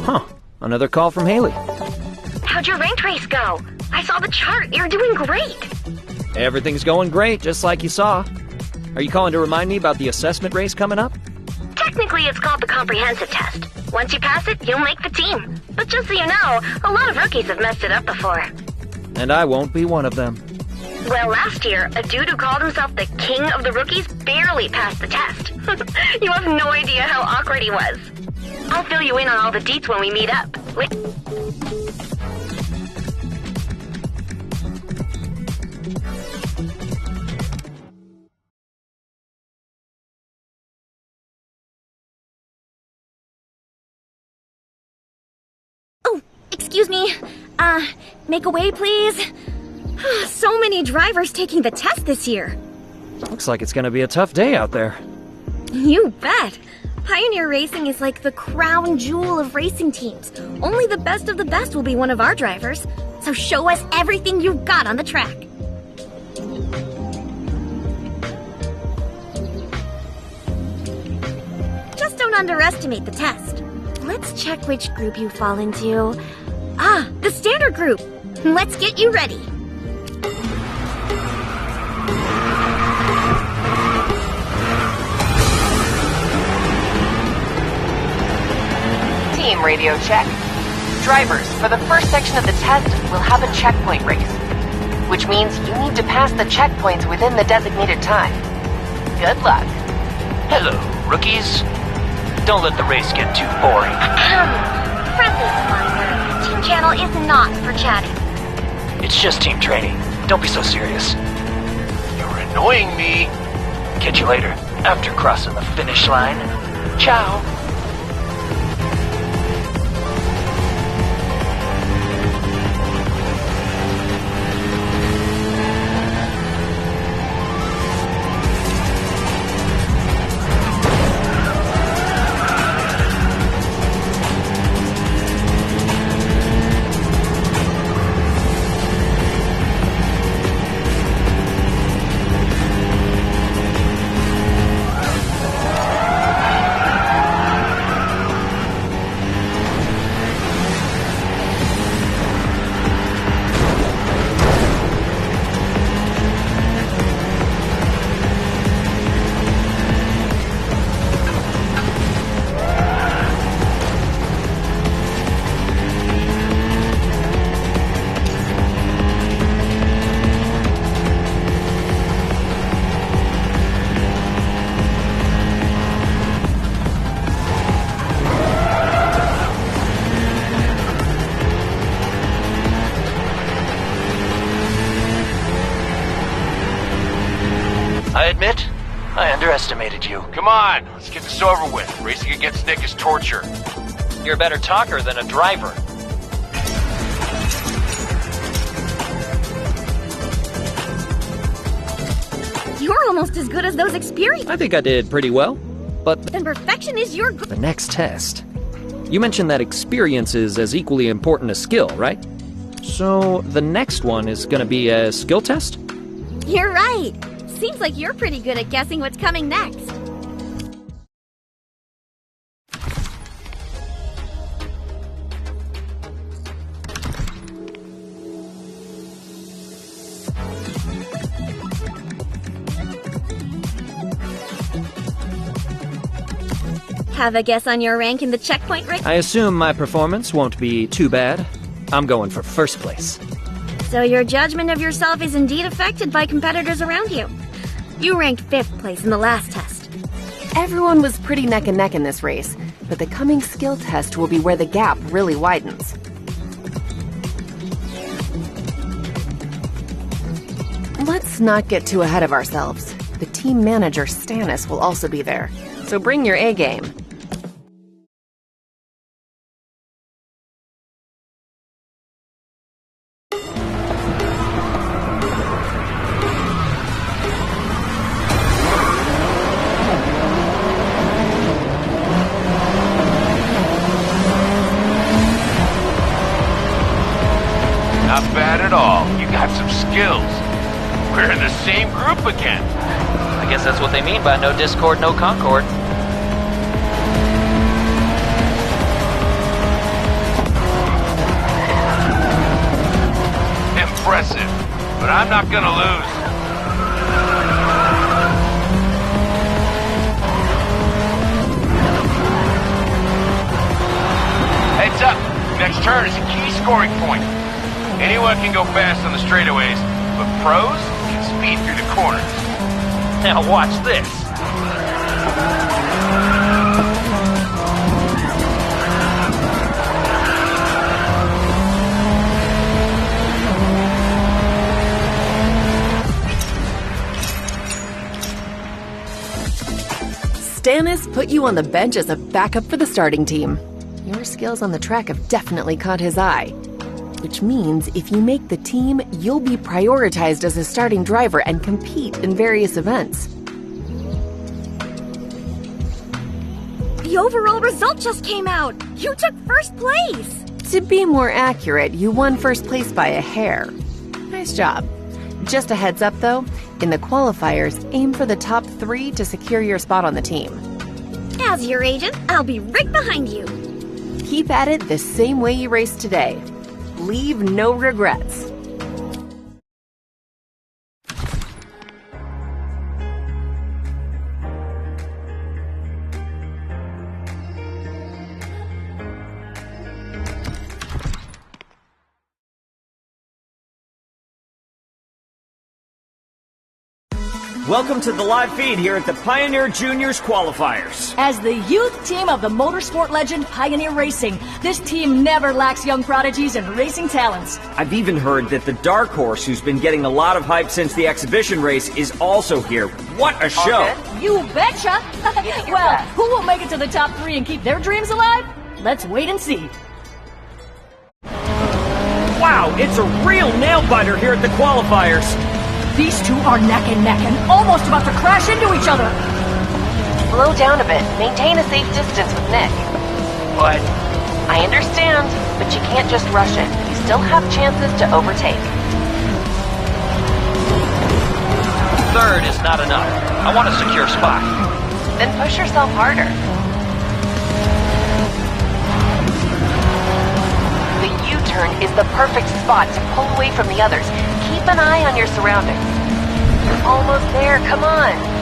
Huh. Another call from Haley. How'd your ranked race go? I saw the chart. You're doing great. Everything's going great, just like you saw. Are you calling to remind me about the assessment race coming up? Technically, it's called the comprehensive test. Once you pass it, you'll make the team. But just so you know, a lot of rookies have messed it up before. And I won't be one of them. Well, last year, a dude who called himself the king of the rookies barely passed the test. You have no idea how awkward he was. I'll fill you in on all the deets when we meet up. Oh, excuse me. Make a way, please. So many drivers taking the test this year. Looks like it's gonna be a tough day out there. You bet. Pioneer Racing is like the crown jewel of racing teams. Only the best of the best will be one of our drivers. So show us everything you've got on the track. Just don't underestimate the test. Let's check which group you fall into. Ah, the standard group. Let's get you ready. Team radio check. Drivers, for the first section of the test, we'll have a checkpoint race, which means you need to pass the checkpoints within the designated time. Good luck. Hello, rookies. Don't let the race get too boring. Friendly reminder, Team Channel is not for chatting. It's just team training. Don't be so serious. You're annoying me. Catch you later, after crossing the finish line. Ciao. I admit, I underestimated you. Come on, let's get this over with. Racing against Nick is torture. You're a better talker than a driver. You're almost as good as those experienced. I think I did pretty well, but Then perfection is your the next test. You mentioned that experience is as equally important as skill, right? So the next one is gonna be a skill test? You're right. Seems like you're pretty good at guessing what's coming next. Have a guess on your rank in the checkpoint race? I assume my performance won't be too bad. I'm going for first place. So your judgment of yourself is indeed affected by competitors around you. You ranked 5th place in the last test. Everyone was pretty neck and neck in this race, but the coming skill test will be where the gap really widens. Let's not get too ahead of ourselves. The team manager, Stannis, will also be there, so bring your A game. Not bad at all. You got some skills. We're in the same group again. I guess that's what they mean by no discord, no concord. I'm not gonna lose. Heads up! Next turn is a key scoring point. Anyone can go fast on the straightaways, but pros can speed through the corners. Now watch this. Stannis put you on the bench as a backup for the starting team. Your skills on the track have definitely caught his eye. Which means if you make the team, you'll be prioritized as a starting driver and compete in various events. The overall result just came out! You took first place! To be more accurate, you won first place by a hair. Nice job. Just a heads up though, in the qualifiers, aim for the top 3 to secure your spot on the team. As your agent, I'll be right behind you. Keep at it the same way you raced today. Leave no regrets. Welcome to the live feed here at the Pioneer Juniors qualifiers. As the youth team of the motorsport legend Pioneer Racing, this team never lacks young prodigies and racing talents. I've even heard that the dark horse who's been getting a lot of hype since the exhibition race is also here. What a show! You betcha! Well, who will make it to the top 3 and keep their dreams alive? Let's wait and see. Wow, it's a real nail-biter here at the qualifiers. These two are neck and neck and almost about to crash into each other. Slow down a bit. Maintain a safe distance with Nick. What? I understand, but you can't just rush it. You still have chances to overtake. Third is not enough. I want a secure spot. Then push yourself harder. The U-turn is the perfect spot to pull away from the others. Keep an eye on your surroundings. You're almost there, come on.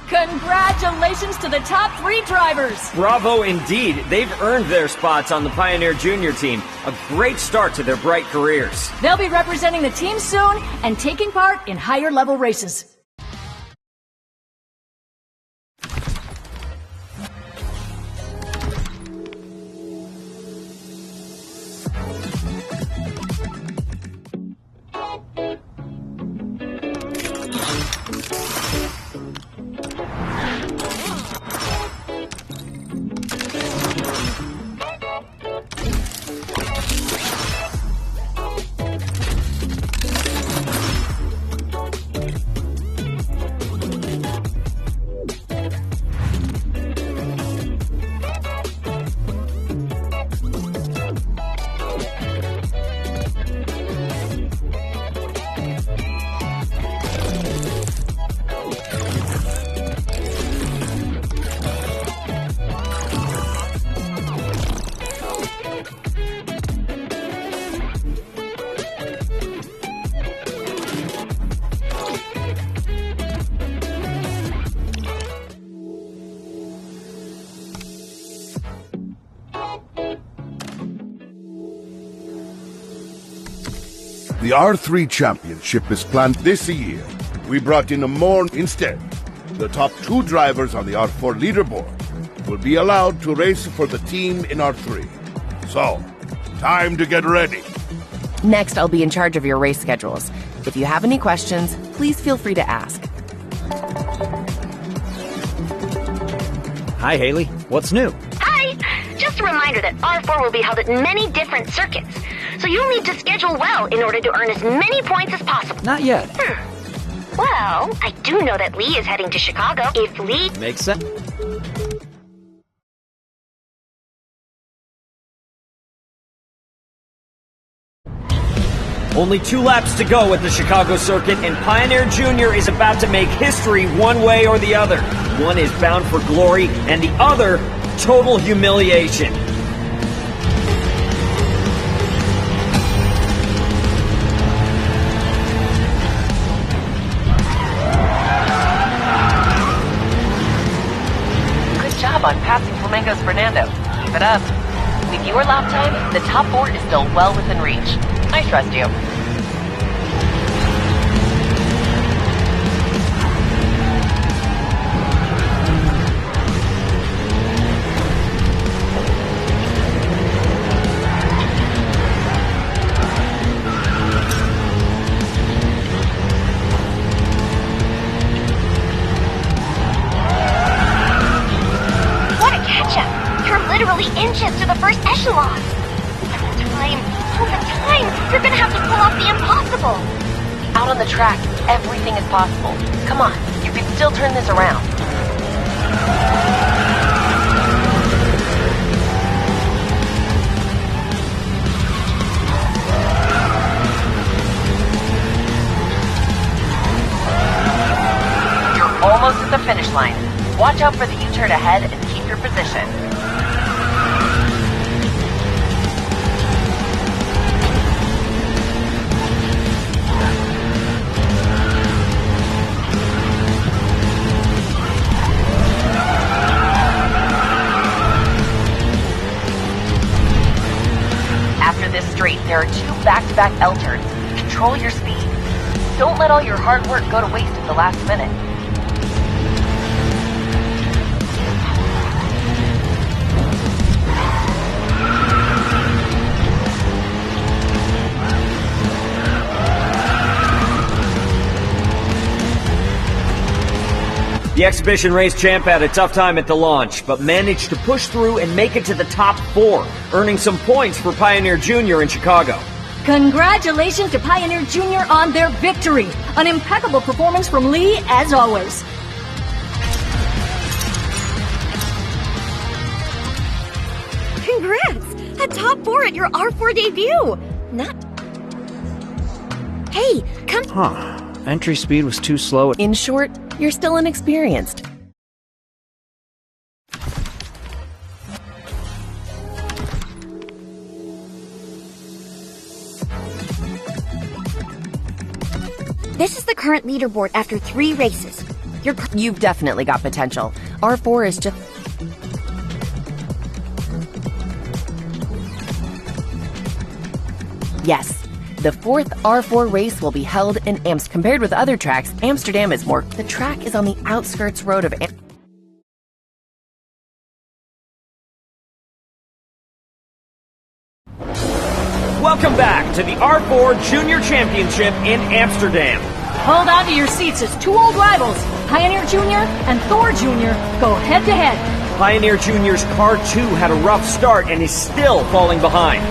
Congratulations to the top 3 drivers! Bravo indeed. They've earned their spots on the Pioneer Junior team. A great start to their bright careers. They'll be representing the team soon and taking part in higher level races. The R3 Championship is planned this year. We brought in a more instead. The top 2 drivers on the R4 leaderboard will be allowed to race for the team in R3. So, Time to get ready. Next, I'll be in charge of your race schedules. If you have any questions, please feel free to ask. Hi, Haley. What's new? Hi! Just a reminder that R4 will be held at many different circuits, so you'll need to schedule well in order to earn as many points as possible. Not yet. Well, I do know that Lee is heading to Chicago. If Lee... Makes sense. Only 2 laps to go at the Chicago circuit, and Pioneer Jr. is about to make history one way or the other. One is bound for glory, and the other, total humiliation. Good job on passing Flamenco's Fernando. Keep it up. With your lap time, the top 4 is still well within reach. I trust you. What a catch-up! You're literally inches to the first echelon! All the time! You're gonna have to pull off the impossible! Out on the track, everything is possible. Come on, you can still turn this around. You're almost at the finish line. Watch out for the U-turn ahead and keep your position. After this straight, there are 2 back-to-back L-turns. Control your speed. Don't let all your hard work go to waste at the last minute. The exhibition race champ had a tough time at the launch, but managed to push through and make it to the top 4, earning some points for Pioneer Jr. in Chicago. Congratulations to Pioneer Jr. on their victory. An impeccable performance from Lee, as always. Congrats! A top 4 at your R4 debut! Hey, come... Entry speed was too slow. In short, you're still inexperienced. This is the current leaderboard after 3 races. You've definitely got potential. R4 is just... Yes. The 4th R4 race will be held in Amsterdam. Compared with other tracks, Amsterdam is more... The track is on the outskirts road of... Welcome back to the R4 Junior Championship in Amsterdam. Hold on to your seats as 2 old rivals, Pioneer Jr. and Thor Jr. go head-to-head. Pioneer Jr.'s Car 2 had a rough start and is still falling behind.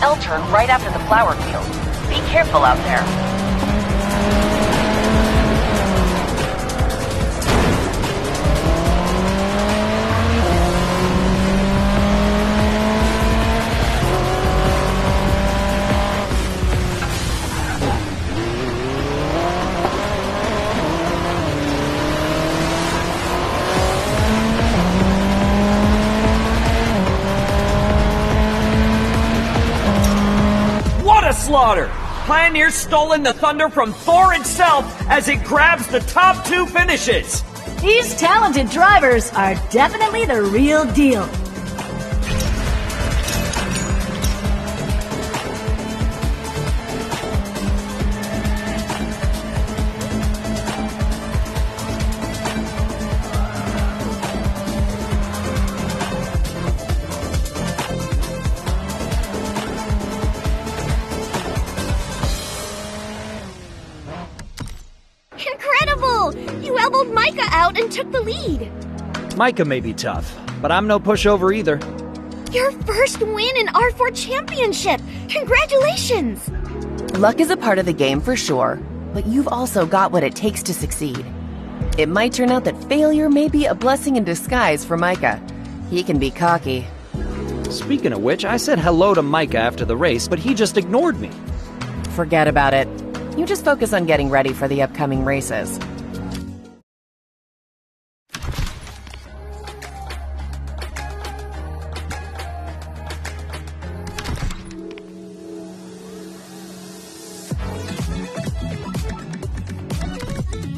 L-turn right after the flower field. Be careful out there. Slaughter! Pioneer's stolen the thunder from Thor itself as it grabs the top 2 finishes. These talented drivers are definitely the real deal. Incredible! You elbowed Micah out and took the lead. Micah may be tough, but I'm no pushover either. Your first win in R4 Championship! Congratulations! Luck is a part of the game for sure, but you've also got what it takes to succeed. It might turn out that failure may be a blessing in disguise for Micah. He can be cocky. Speaking of which, I said hello to Micah after the race, but he just ignored me. Forget about it. You just focus on getting ready for the upcoming races.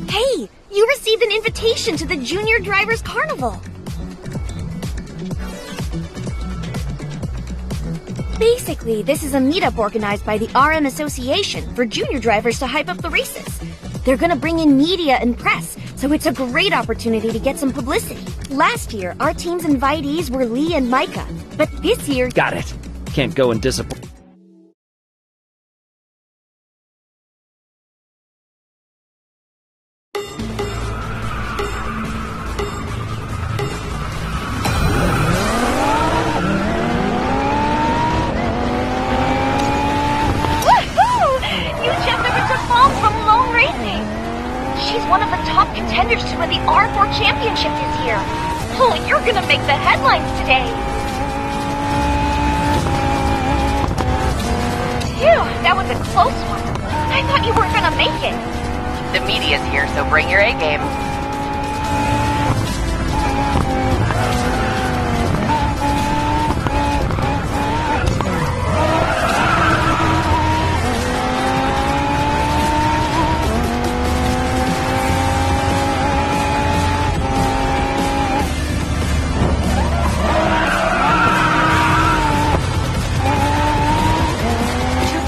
Hey, you received an invitation to the Junior Drivers Carnival. Basically, this is a meetup organized by the RM Association for junior drivers to hype up the races. They're gonna bring in media and press, so it's a great opportunity to get some publicity. Last year, our team's invitees were Lee and Micah, but this year... Got it. Can't go and disappoint. One of the top contenders to win the R4 Championship this year. Oh, you're gonna make the headlines today. Phew, that was a close one. I thought you weren't gonna make it. The media's here, so bring your A game.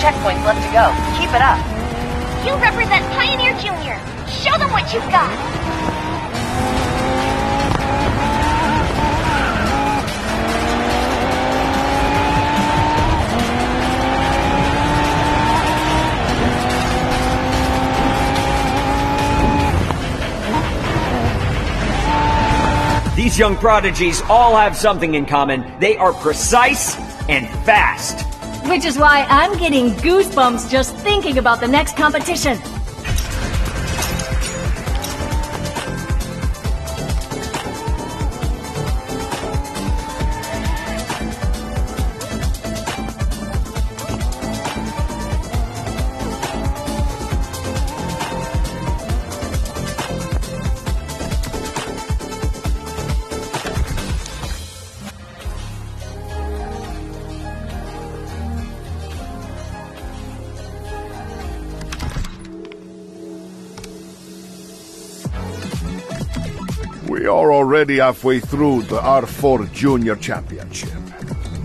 Checkpoints left to go. Keep it up. You represent Pioneer Junior. Show them what you've got. These young prodigies all have something in common. They are precise and fast. Which is why I'm getting goosebumps just thinking about the next competition. We are already halfway through the R4 Junior Championship.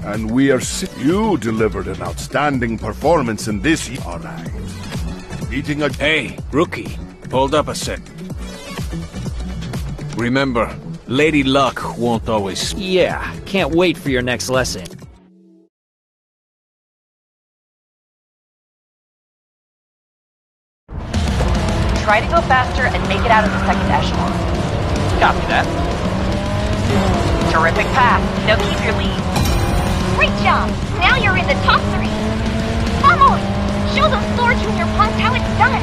And we are you delivered an outstanding performance in this year. All right. Beating a... Hey, rookie, hold up a sec. Remember, Lady Luck won't always... Yeah, can't wait for your next lesson. Try to go faster and make it out of the second echelon. Copy that. Terrific pass. Now keep your lead. Great job. Now you're in the top 3. Vamos! Show those Thor Junior punks how it's done.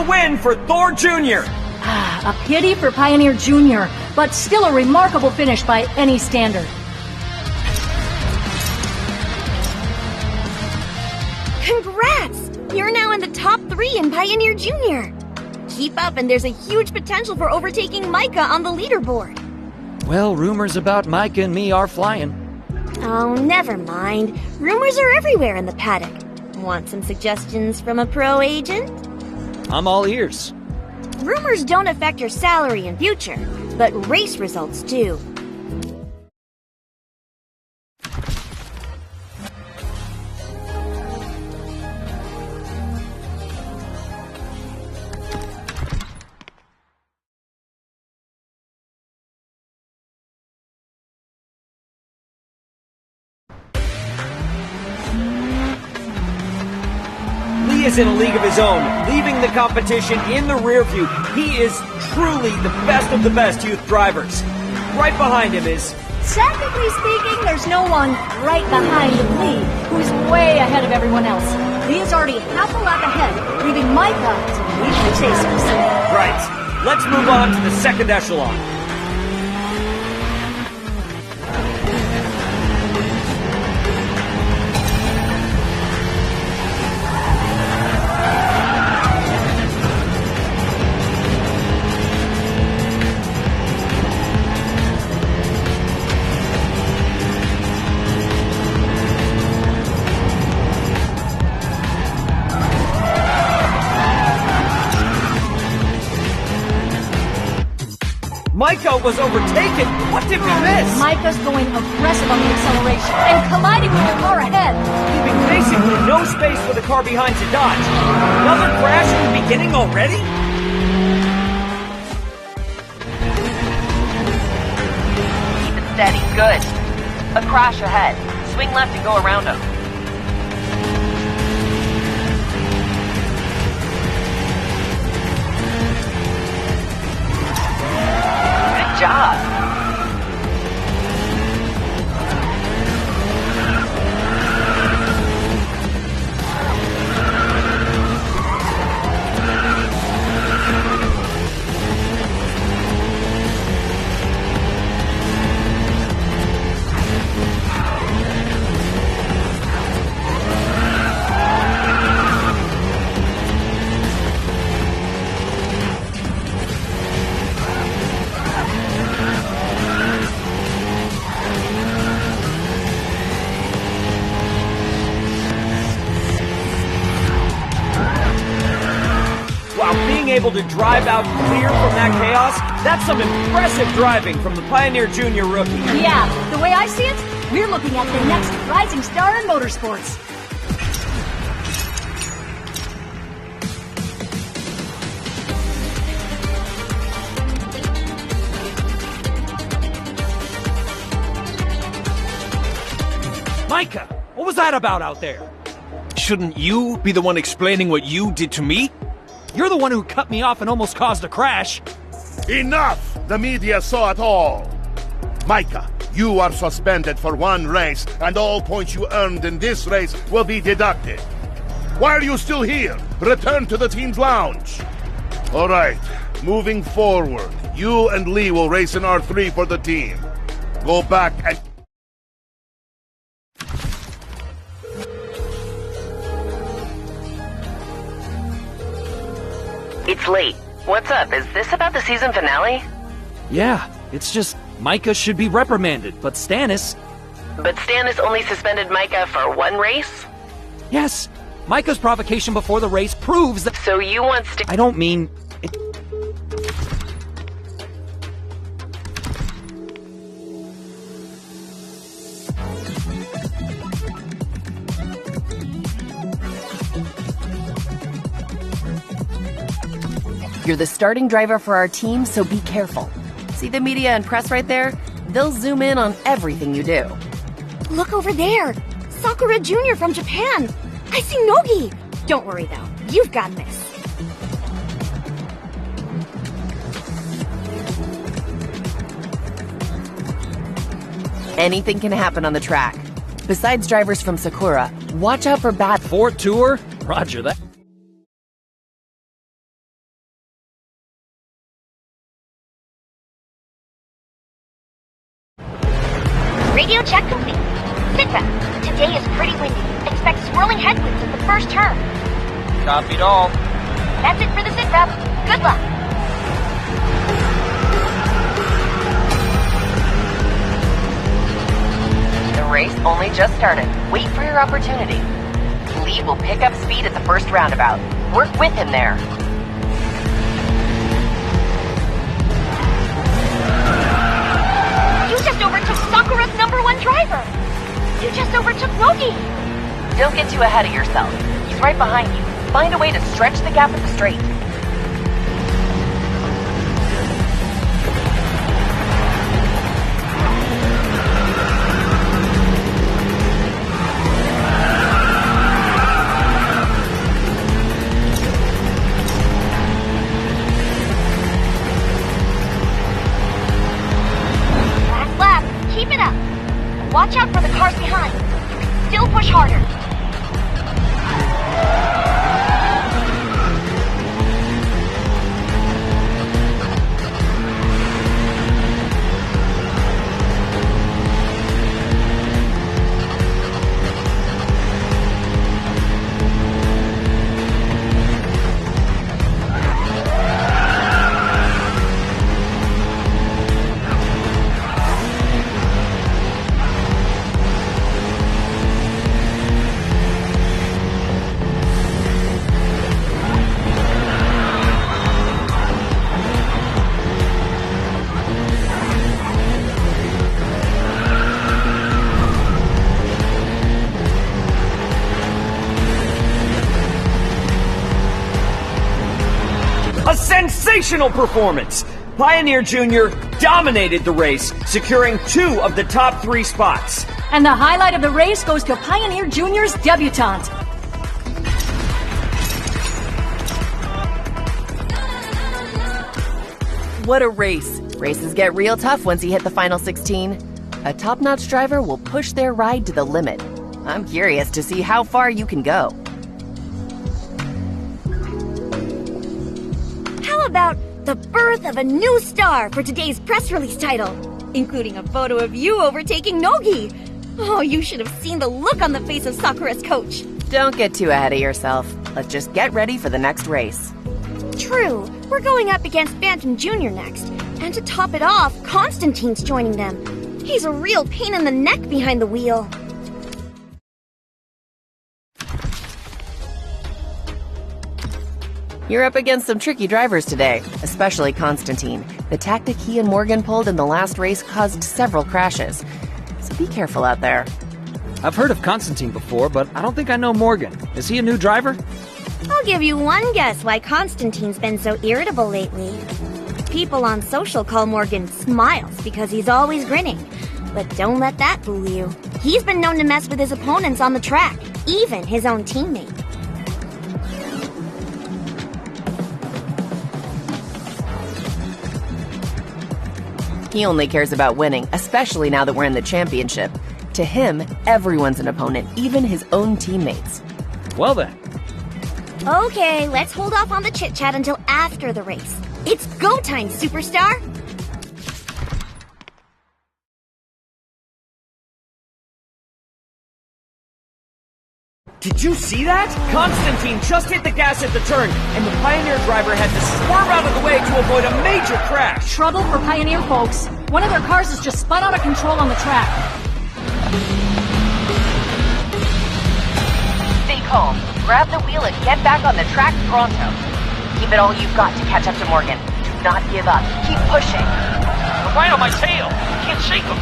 win for Thor Jr. A pity for Pioneer Jr., but still a remarkable finish by any standard. Congrats! You're now in the top 3 in Pioneer Junior. Keep up and there's a huge potential for overtaking Micah on the leaderboard. Well, rumors about Micah and me are flying. Oh, never mind. Rumors are everywhere in the paddock. Want some suggestions from a pro agent? I'm all ears. Rumors don't affect your salary in future, but race results do. Is in a league of his own, leaving the competition in the rear view. He is truly the best youth drivers. Right behind him is... Technically speaking, there's no one right behind Lee, who's way ahead of everyone else. Lee is already half a lap ahead, leaving Micah to lead the chasers. Right. Let's move on to the second echelon. Micah was overtaken. What did we miss? Micah's going aggressive on the acceleration and colliding with the car ahead, leaving basically no space for the car behind to dodge. Another crash in the beginning already? Keep it steady. Good. A crash ahead. Swing left and go around him. Job. Able to drive out clear from that chaos, that's some impressive driving from the Pioneer Junior rookie. Yeah, the way I see it, we're looking at the next rising star in motorsports. Micah, what was that about out there? Shouldn't you be the one explaining what you did to me? You're the one who cut me off and almost caused a crash. Enough! The media saw it all. Micah, you are suspended for 1 race, and all points you earned in this race will be deducted. Why are you still here? Return to the team's lounge. All right, moving forward, you and Lee will race in R3 for the team. Go back and... It's late. What's up? Is this about the season finale? Yeah, it's just Micah should be reprimanded, but Stannis... But Stannis only suspended Micah for 1 race? Yes, Micah's provocation before the race proves that... So you want I don't mean... You're the starting driver for our team, so be careful. See the media and press right there? They'll zoom in on everything you do. Look over there! Sakura Jr. from Japan! I see Nogi! Don't worry though, you've got this. Anything can happen on the track. Besides drivers from Sakura, watch out for bad... Fort Tour? Roger that. Radio check complete. Sit rep. Today is pretty windy. Expect swirling headwinds at the first turn. Copied all. That's it for the sit rep. Good luck. The race only just started. Wait for your opportunity. Lee will pick up speed at the first roundabout. Work with him there. You just overtook Sakura's #1 driver. You just overtook Nogi. Don't get too ahead of yourself. He's right behind you. Find a way to stretch the gap at the straight. Last lap. Keep it up. Watch out for the cars behind. You can still push harder. A sensational performance! Pioneer Jr. dominated the race, securing 2 of the top 3 spots. And the highlight of the race goes to Pioneer Jr.'s debutante. What a race. Races get real tough once you hit the final 16. A top-notch driver will push their ride to the limit. I'm curious to see how far you can go. How about the birth of a new star for today's press release title, including a photo of you overtaking Nogi? Oh, you should have seen the look on the face of Sakura's coach. Don't get too ahead of yourself. Let's just get ready for the next race. True, we're going up against Phantom Jr. next. And to top it off, Constantine's joining them. He's a real pain in the neck behind the wheel. You're up against some tricky drivers today, especially Constantine. The tactic he and Morgan pulled in the last race caused several crashes. So be careful out there. I've heard of Constantine before, but I don't think I know Morgan. Is he a new driver? I'll give you one guess why Constantine's been so irritable lately. People on social call Morgan Smiles because he's always grinning. But don't let that fool you. He's been known to mess with his opponents on the track, even his own teammate. He only cares about winning, especially now that we're in the championship. To him, everyone's an opponent, even his own teammates. Well then. Okay, let's hold off on the chit-chat until after the race. It's go time, superstar! Did you see that? Constantine just hit the gas at the turn, and the Pioneer driver had to swerve out of the way to avoid a major crash. Trouble for Pioneer, folks. One of their cars has just spun out of control on the track. Stay calm. Grab the wheel and get back on the track pronto. Give it all you've got to catch up to Morgan. Do not give up. Keep pushing. They're right on my tail. I can't shake them.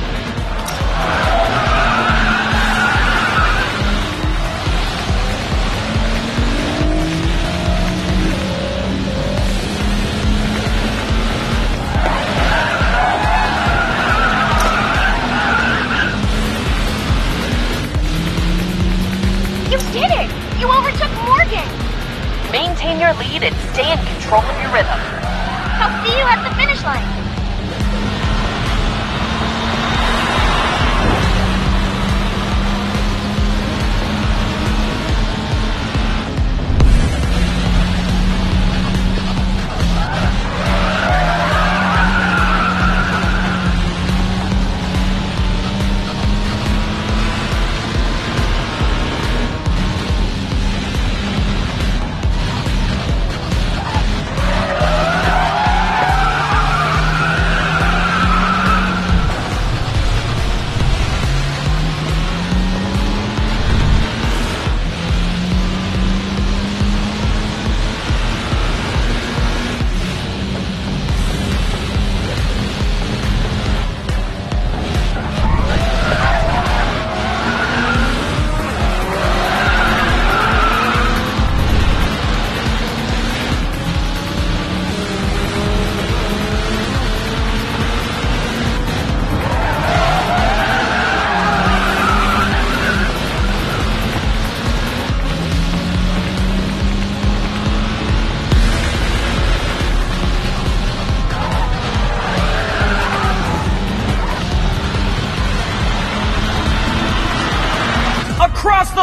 You did it! You overtook Morgan! Maintain your lead and stay in control of your rhythm. I'll see you at the finish line!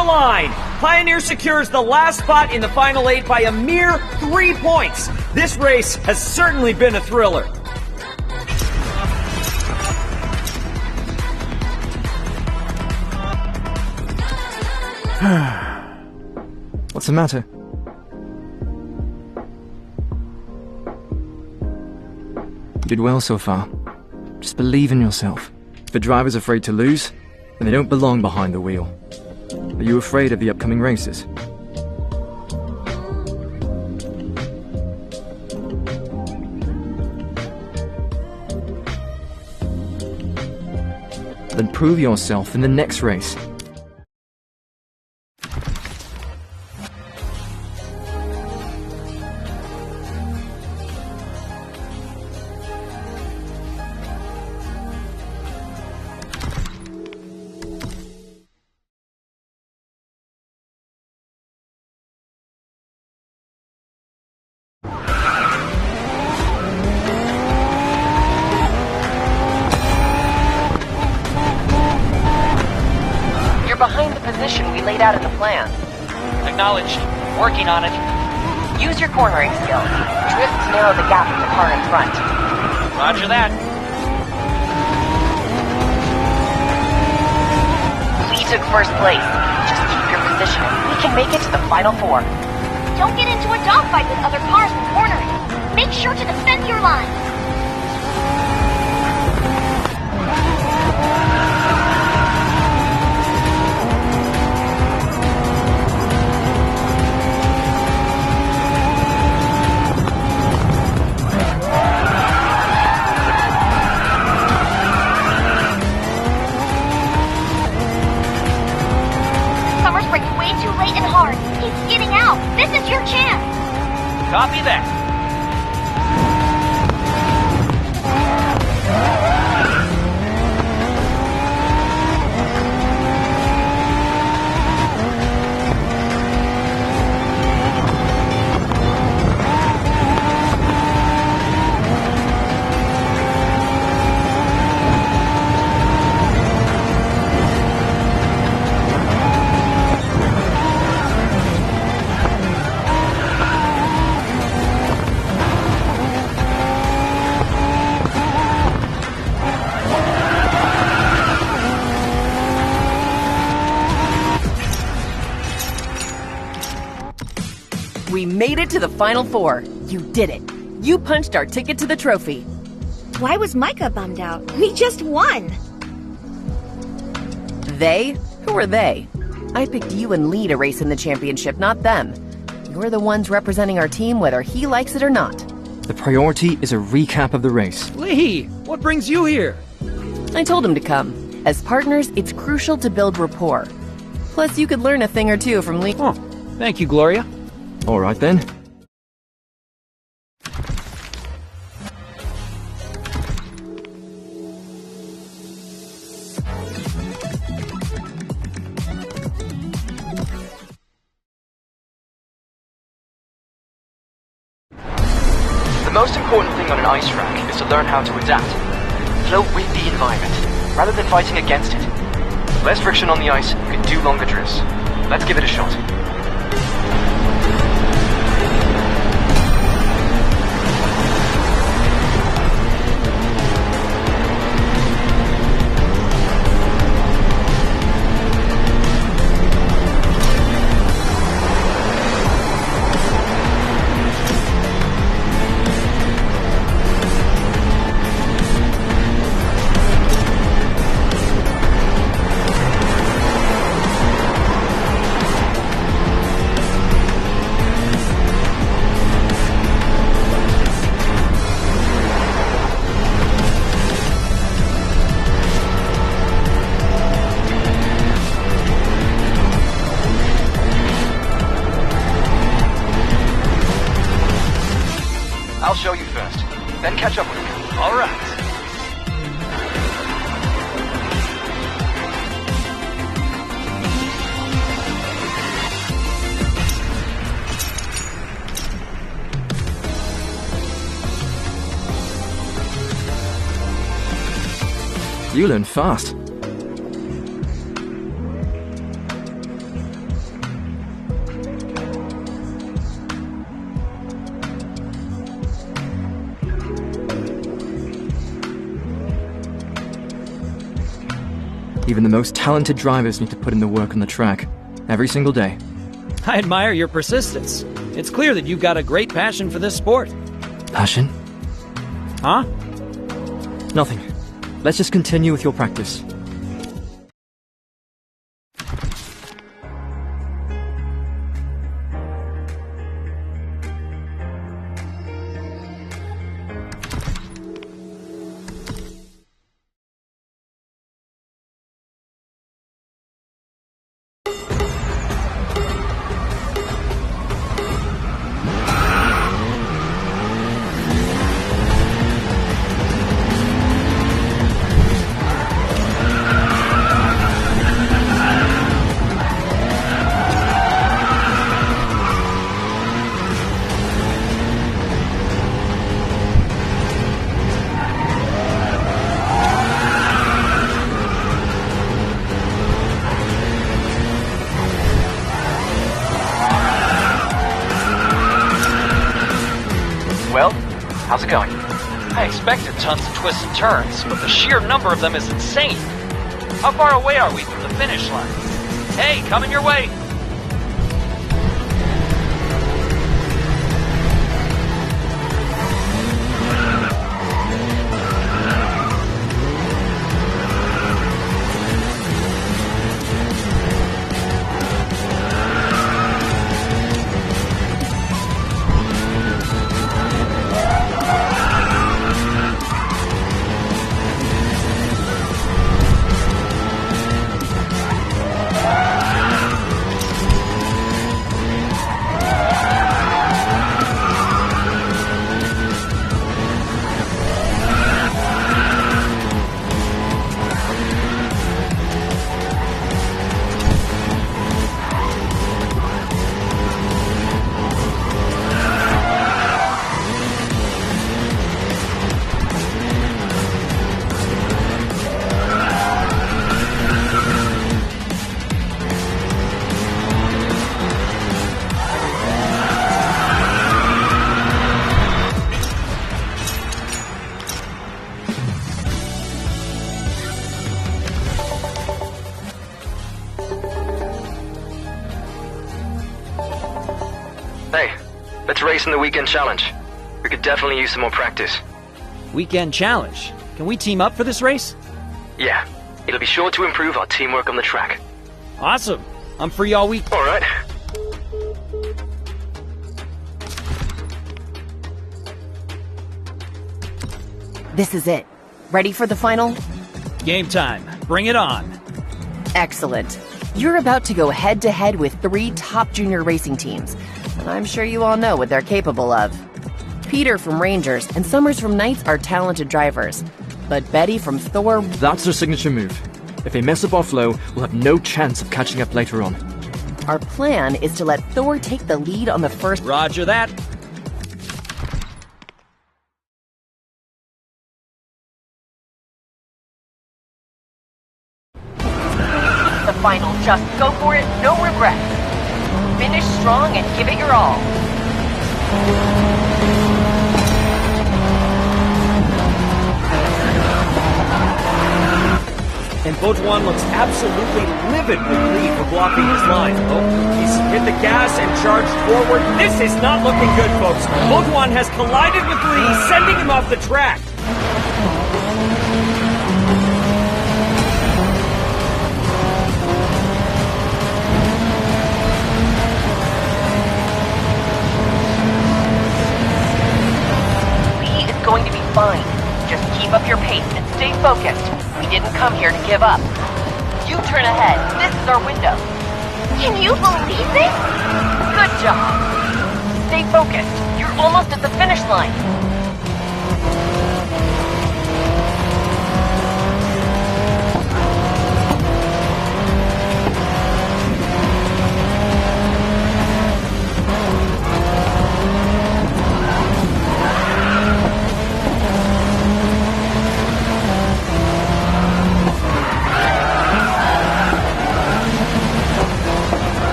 the line! Pioneer secures the last spot in the final 8 by a mere 3 points. This race has certainly been a thriller. What's the matter? You did well so far. Just believe in yourself. If a driver's afraid to lose, then they don't belong behind the wheel. Are you afraid of the upcoming races? Then prove yourself in the next race. Behind the position we laid out in the plan. Acknowledged. Working on it. Use your cornering skill. Drift to narrow the gap with the car in front. Roger that. We took first place. Just keep your position and we can make it to the final 4. Don't get into a dogfight with other cars when cornering. Make sure to defend your line. Copy that. We made it to the final 4. You did it. You punched our ticket to the trophy. Why was Micah bummed out? We just won! They? Who are they? I picked you and Lee to race in the championship, not them. You're the ones representing our team whether he likes it or not. The priority is a recap of the race. Lee, what brings you here? I told him to come. As partners, it's crucial to build rapport. Plus, you could learn a thing or two from Lee. Oh, thank you, Gloria. All right then. The most important thing on an ice track is to learn how to adapt. Flow with the environment, rather than fighting against it. Less friction on the ice, you can do longer drifts. Let's give it a shot. I'll show you first, then catch up with you. All right. You learn fast. Even the most talented drivers need to put in the work on the track, every single day. I admire your persistence. It's clear that you've got a great passion for this sport. Passion? Huh? Nothing. Let's just continue with your practice. Well, how's it going? I expected tons of twists and turns, but the sheer number of them is insane. How far away are we from the finish line? Hey, coming your way! Hey, let's race in the weekend challenge. We could definitely use some more practice. Weekend challenge. Can we team up for this race? Yeah, it'll be sure to improve our teamwork on the track. Awesome. I'm free all week. All right. This is it. Ready for the final? Game time. Bring it on. Excellent. You're about to go head-to-head with 3 top junior racing teams, and I'm sure you all know what they're capable of. Peter from Rangers and Summers from Knights are talented drivers, but Betty from Thor... That's their signature move. If they mess up our flow, we'll have no chance of catching up later on. Our plan is to let Thor take the lead on the first... Roger that. The final, just go for it, no regrets. Finish strong and give it your all. And Baudouin looks absolutely livid with Lee for blocking his line. Oh, he's hit the gas and charged forward. This is not looking good, folks. Baudouin has collided with Lee, sending him off the track. Lee is going to be fine. Just keep up your pace and stay focused. We didn't come here to give up. You turn ahead. This is our window. Can you believe this? Good job. Stay focused. You're almost at the finish line.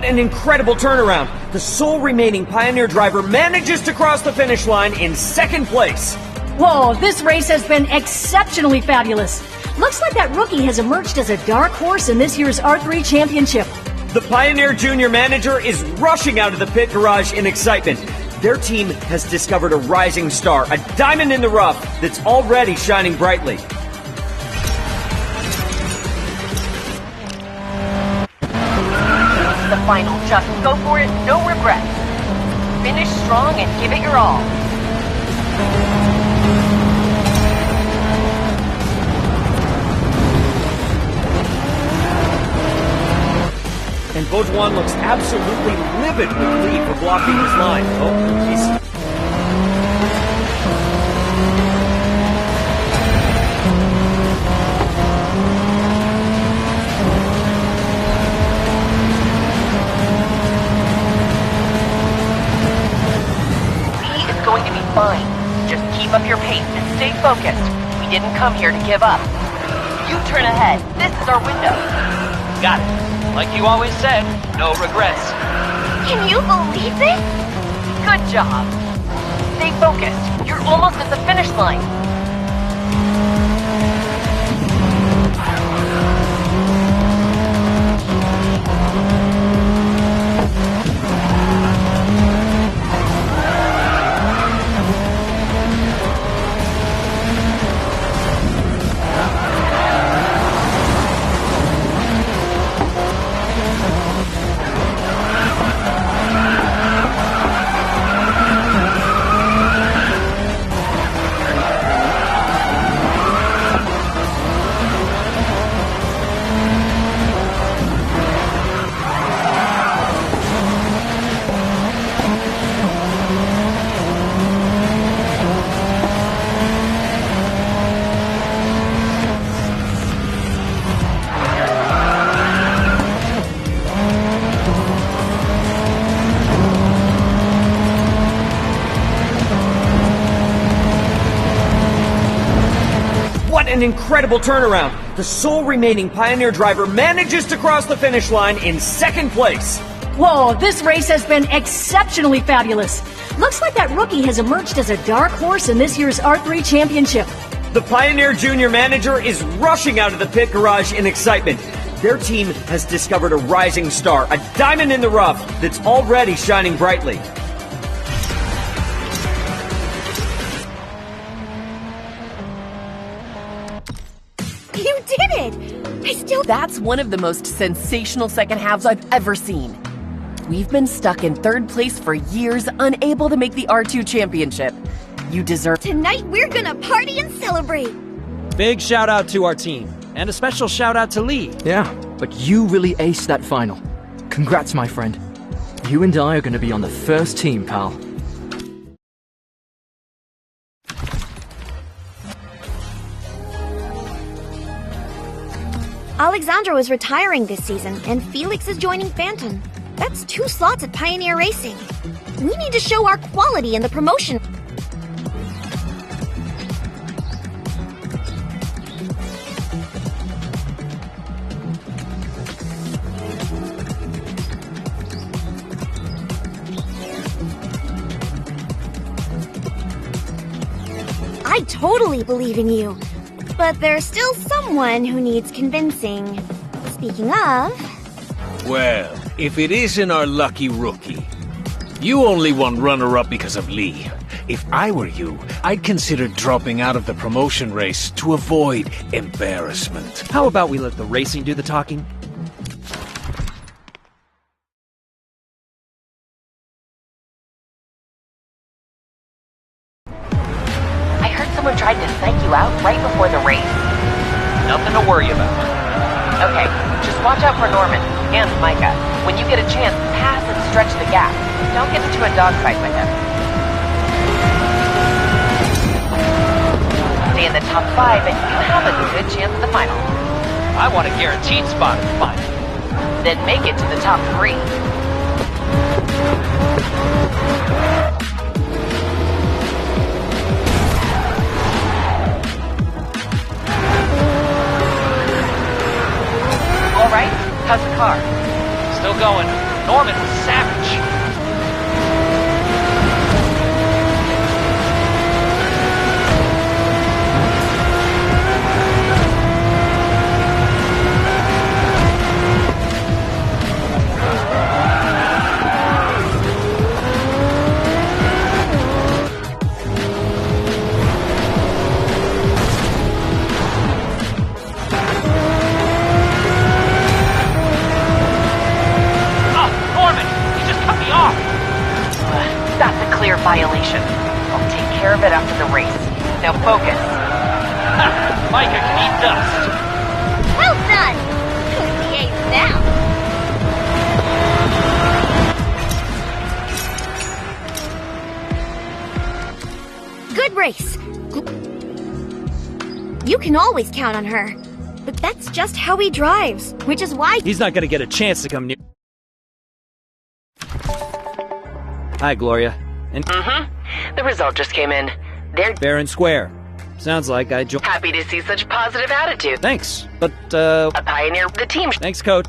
an incredible turnaround! The sole remaining Pioneer driver manages to cross the finish line in second place. Whoa, this race has been exceptionally fabulous. Looks like that rookie has emerged as a dark horse in this year's R3 Championship. The Pioneer Junior manager is rushing out of the pit garage in excitement. Their team has discovered a rising star, a diamond in the rough that's already shining brightly. The final. Just go for it, no regrets. Finish strong and give it your all. And Baudouin looks absolutely livid with Lee for blocking his line. Oh, he's... Going to be fine. Just keep up your pace and stay focused. We didn't come here to give up. You turn ahead. This is our window. Got it. Like you always said, no regrets. Can you believe this? Good job. Stay focused. You're almost at the finish line. An incredible turnaround. The sole remaining Pioneer driver manages to cross the finish line in second place. Whoa, this race has been exceptionally fabulous. Looks like that rookie has emerged as a dark horse in this year's R3 Championship. The Pioneer Junior manager is rushing out of the pit garage in excitement. Their team has discovered a rising star, a diamond in the rough that's already shining brightly. You did it! That's one of the most sensational second halves I've ever seen. We've been stuck in third place for years, unable to make the R2 Championship. You deserve... Tonight we're gonna party and celebrate! Big shout out to our team, and a special shout out to Lee. Yeah, but you really aced that final. Congrats, my friend. You and I are gonna be on the first team, pal. Alexandro is retiring this season, and Felix is joining Phantom. That's 2 slots at Pioneer Racing. We need to show our quality in the promotion. I totally believe in you. But there's still someone who needs convincing. Speaking of... Well, if it isn't our lucky rookie. You only won runner-up because of Lee. If I were you, I'd consider dropping out of the promotion race to avoid embarrassment. How about we let the racing do the talking? Someone tried to psych you out right before the race. Nothing to worry about. Okay, just watch out for Norman and Micah. When you get a chance, pass and stretch the gap. Don't get into a dogfight with him. Stay in the top 5 and you have a good chance at the final. I want a guaranteed spot in the final. Then make it to the top 3. All right, how's the car? Still going. Norman was savage. That's a clear violation. I'll take care of it after the race. Now focus. Micah can eat dust. Well done! Who's the ace now? Good race. You can always count on her. But that's just how he drives, which is why He's not gonna get a chance to come near. Hi, Gloria. And The result just came in. They're fair and square. Sounds like I joined. happy to see such positive attitude. Thanks, but A pioneer of the team. thanks, Coach.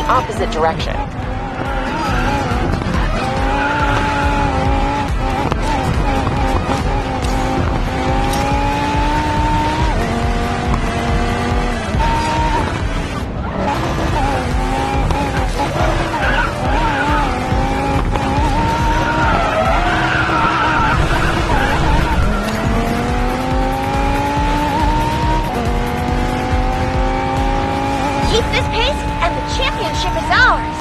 opposite direction. Keep this pace, and the championship is ours!